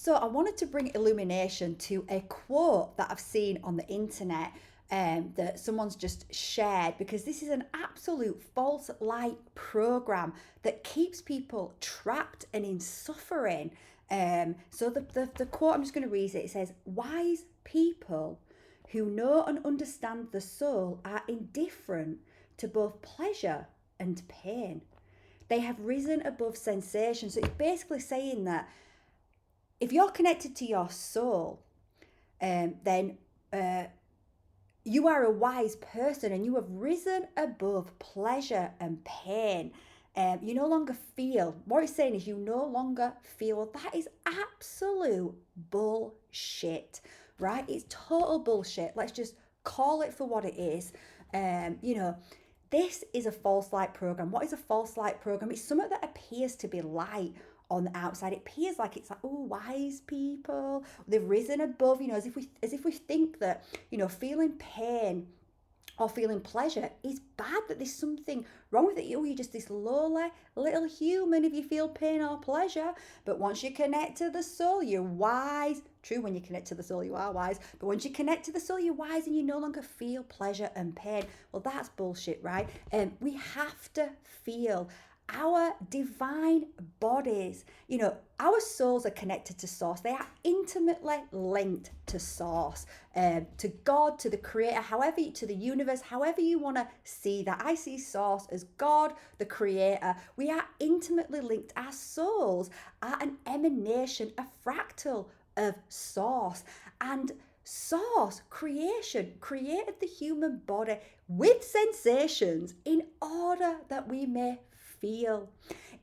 So I wanted to bring illumination to a quote that I've seen on the internet that someone's just shared, because this is an absolute false light program that keeps people trapped and in suffering. So the quote, I'm just going to read it. It says, "Wise people who know and understand the soul are indifferent to both pleasure and pain. They have risen above sensation." So it's basically saying that if you're connected to your soul, then you are a wise person and you have risen above pleasure and pain. You no longer feel, what it's saying is you no longer feel. That is absolute bullshit, right? It's total bullshit. Let's just call it for what it is. You know, this is a false light program. What is a false light program? It's something that appears to be light on the outside. It appears like it's like, oh, wise people, they've risen above, as if we think that, feeling pain or feeling pleasure is bad, that there's something wrong with it. Oh, you're just this lowly little human if you feel pain or pleasure. But once you connect to the soul, you're wise. True, when you connect to the soul, you are wise. But once you connect to the soul, you're wise and you no longer feel pleasure and pain. Well, that's bullshit, right? We have to feel our divine bodies. Our souls are connected to source. They are intimately linked to source, to God, to the creator, however, to the universe, however you want to see that. I see source as God, the creator. We are intimately linked. Our souls are an emanation, a fractal of source. And source, creation, created the human body with sensations in order that we may feel,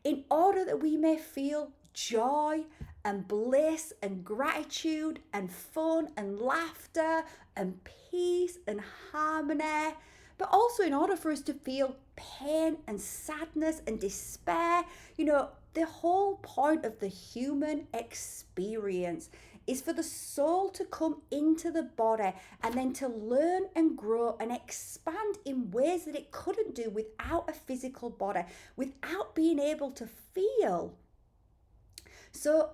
in order that we may feel joy and bliss and gratitude and fun and laughter and peace and harmony, but also in order for us to feel pain and sadness and despair. The whole point of the human experience is for the soul to come into the body and then to learn and grow and expand in ways that it couldn't do without a physical body, without being able to feel. So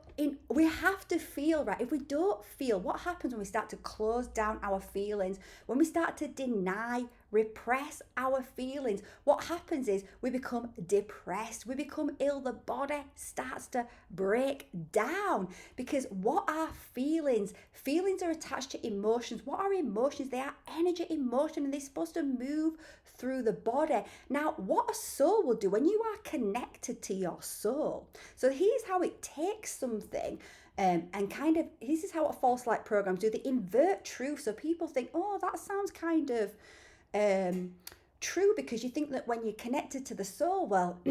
we have to feel, right? If we don't feel, what happens when we start to close down our feelings, when we start to deny, repress our feelings? What happens is we become depressed, we become ill, the body starts to break down. Because what are feelings? Feelings are attached to emotions. What are emotions? They are energy emotion, and they're supposed to move through the body. Now, what a soul will do when you are connected to your soul. So here's how it takes something and kind of, this is how a false light programs do. They invert truth. So people think, oh, that sounds kind of true, because you think that when you're connected to the soul, well,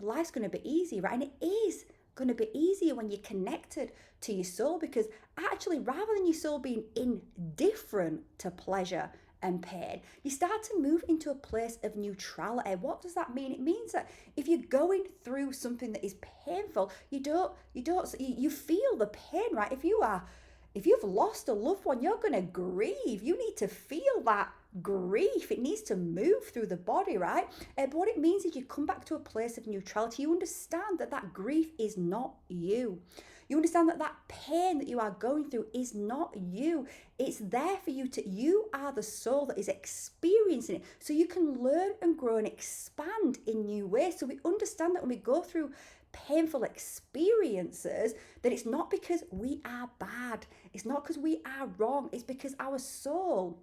life's going to be easy, right? And it is going to be easier when you're connected to your soul, because actually, rather than your soul being indifferent to pleasure and pain, you start to move into a place of neutrality. What does that mean? It means that if you're going through something that is painful, you feel the pain, right? If you've lost a loved one, you're going to grieve. You need to feel that grief. It needs to move through the body, right? But what it means is you come back to a place of neutrality. You understand that that grief is not you. You understand that that pain that you are going through is not you. It's there for you you are the soul that is experiencing it. So you can learn and grow and expand in new ways. So we understand that when we go through painful experiences, that it's not because we are bad. It's not because we are wrong. It's because our soul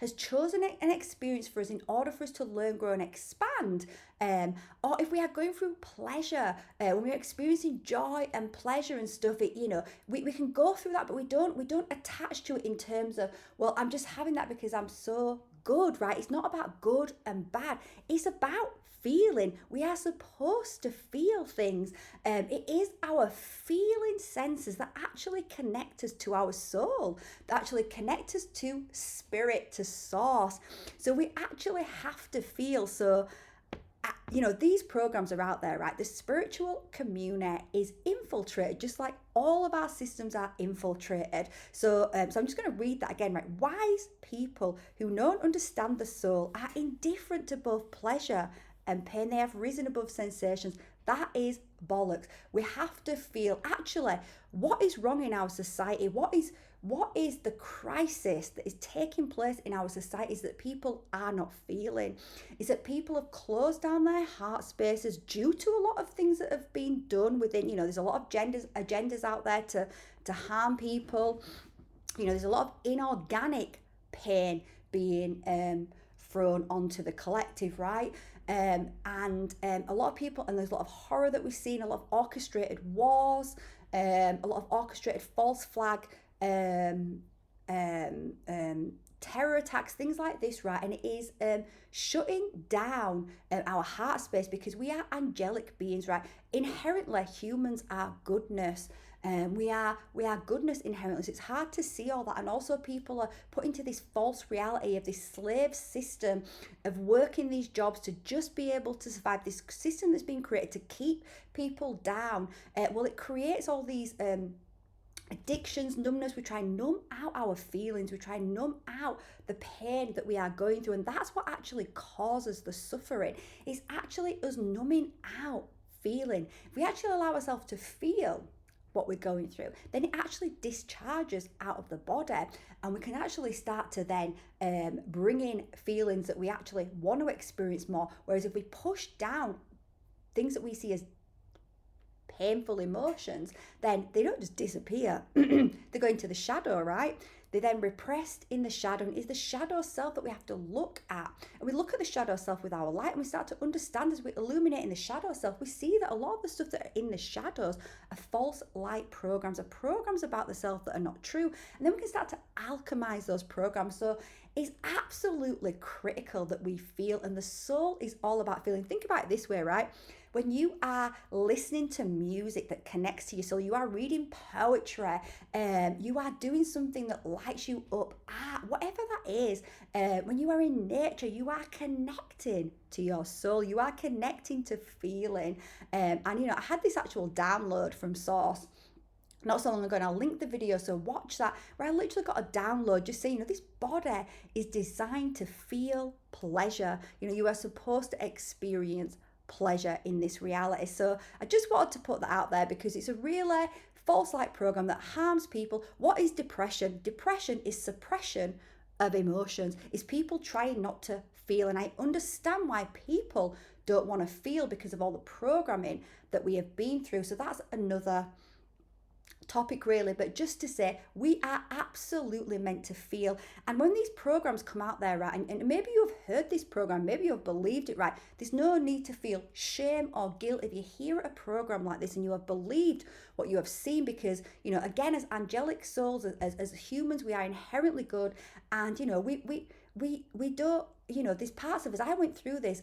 has chosen an experience for us in order for us to learn, grow, and expand. Or if we are going through pleasure, when we're experiencing joy and pleasure and stuff, we can go through that, but we don't attach to it in terms of, well, I'm just having that because I'm so good, right? It's not about good and bad. It's about feeling. We are supposed to feel things. It is our feeling senses that actually connect us to our soul, that actually connect us to spirit, to source. So we actually have to feel. So these programs are out there, right? The spiritual community is infiltrated, just like all of our systems are infiltrated. So I'm just going to read that again, right? Wise people who know and understand the soul are indifferent to both pleasure and pain. They have risen above sensations. That is bollocks. We have to feel actually what is wrong in our society, what is the crisis that is taking place in our society is that people are not feeling, is that people have closed down their heart spaces due to a lot of things that have been done within, there's a lot of agendas out there to harm people. There's a lot of inorganic pain being thrown onto the collective, right? And a lot of people, and there's a lot of horror that we've seen, a lot of orchestrated wars, a lot of orchestrated false flag um, terror attacks, things like this, right? And it is shutting down our heart space, because we are angelic beings, right? Inherently, humans are goodness. We are goodness inherently. So it's hard to see all that, and also people are put into this false reality of this slave system of working these jobs to just be able to survive. This system that's been created to keep people down. Well, it creates all these addictions, numbness. We try and numb out our feelings, we try and numb out the pain that we are going through, and that's what actually causes the suffering. It's actually us numbing out feeling. If we actually allow ourselves to feel what we're going through, then it actually discharges out of the body, and we can actually start to then bring in feelings that we actually want to experience more. Whereas if we push down things that we see as painful emotions, then they don't just disappear. They go into the shadow, right? They then repressed in the shadow, and it's the shadow self that we have to look at. And we look at the shadow self with our light, and we start to understand as we illuminate in the shadow self, we see that a lot of the stuff that are in the shadows are false light programs, are programs about the self that are not true. And then we can start to alchemize those programs. So it's absolutely critical that we feel, and the soul is all about feeling. Think about it this way, right? When you are listening to music that connects to your soul, you are reading poetry, you are doing something that lights you up, whatever that is. When you are in nature, you are connecting to your soul, you are connecting to feeling. And I had this actual download from Source not so long ago, and I'll link the video, so watch that, where I literally got a download just saying, this body is designed to feel pleasure. You are supposed to experience pleasure in this reality. So I just wanted to put that out there, because it's a really false light program that harms people. What is depression? Depression is suppression of emotions. It's people trying not to feel, and I understand why people don't want to feel because of all the programming that we have been through. So that's another topic really, but just to say we are absolutely meant to feel. And when these programs come out there, right, and maybe you've heard this program, maybe you've believed it, right, there's no need to feel shame or guilt if you hear a program like this and you have believed what you have seen, because again, as angelic souls, as humans, we are inherently good. And we don't, there's parts of us, I went through this,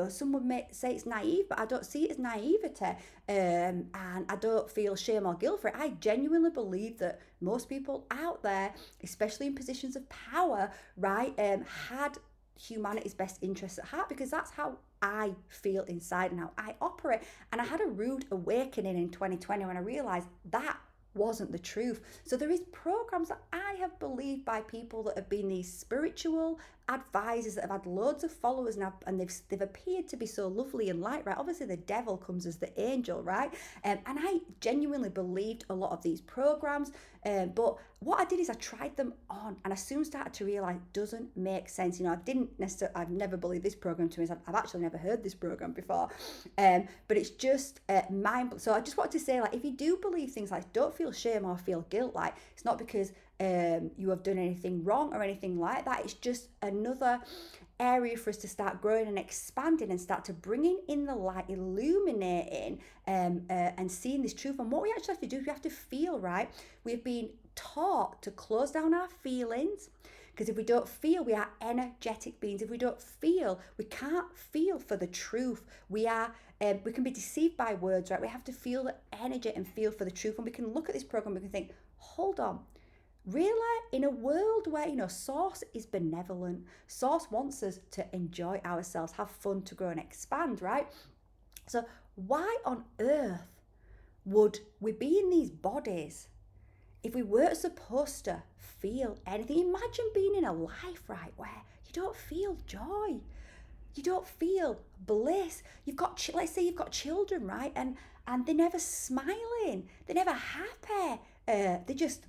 someone may say it's naive, but I don't see it as naivety, and I don't feel shame or guilt for it. I genuinely believe that most people out there, especially in positions of power, right, had humanity's best interests at heart, because that's how I feel inside and how I operate. And I had a rude awakening in 2020 when I realized that wasn't the truth. So there is programs that I have believed by people that have been these spiritual advisors that have had loads of followers, and they've appeared to be so lovely and light, right? Obviously the devil comes as the angel, right? And I genuinely believed a lot of these programs, but what I did is I tried them on, and I soon started to realize it doesn't make sense. I've never believed this program to me. I've actually never heard this program before, but it's just mind. So I just wanted to say, like, if you do believe things like, don't feel shame or feel guilt, like, it's not because you have done anything wrong or anything like that. It's just another area for us to start growing and expanding and start to bringing in the light, illuminating, and seeing this truth. And what we actually have to do is we have to feel, right? We've been taught to close down our feelings, because if we don't feel, we are energetic beings. If we don't feel, we can't feel for the truth. We can be deceived by words, right? We have to feel the energy and feel for the truth. And we can look at this program, we can think, hold on, really, in a world where Source is benevolent, Source wants us to enjoy ourselves, have fun, to grow and expand, right? So why on earth would we be in these bodies if we weren't supposed to feel anything? Imagine being in a life, right, where you don't feel joy. You don't feel bliss. You've got, let's say you've got children, right? And they're never smiling. They're never happy. They just,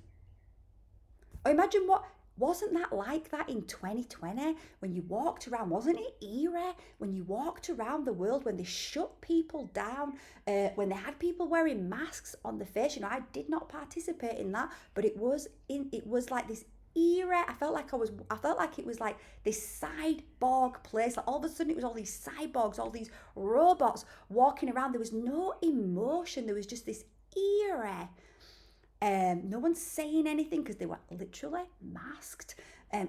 oh, imagine what, wasn't that like that in 2020 when you walked around? Wasn't it eerie when you walked around the world when they shut people down, when they had people wearing masks on the face? You know, I did not participate in that, but it was like this era. I felt like it was like this cyborg place. Like all of a sudden it was all these cyborgs, all these robots walking around. There was no emotion. There was just this era. No one's saying anything because they were literally masked.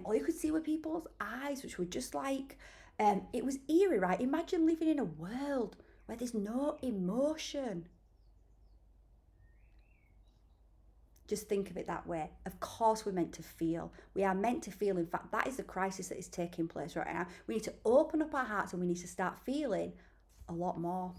All you could see were people's eyes, which were just like, it was eerie, right? Imagine living in a world where there's no emotion. Just think of it that way. Of course, we're meant to feel. We are meant to feel. In fact, that is the crisis that is taking place right now. We need to open up our hearts and we need to start feeling a lot more.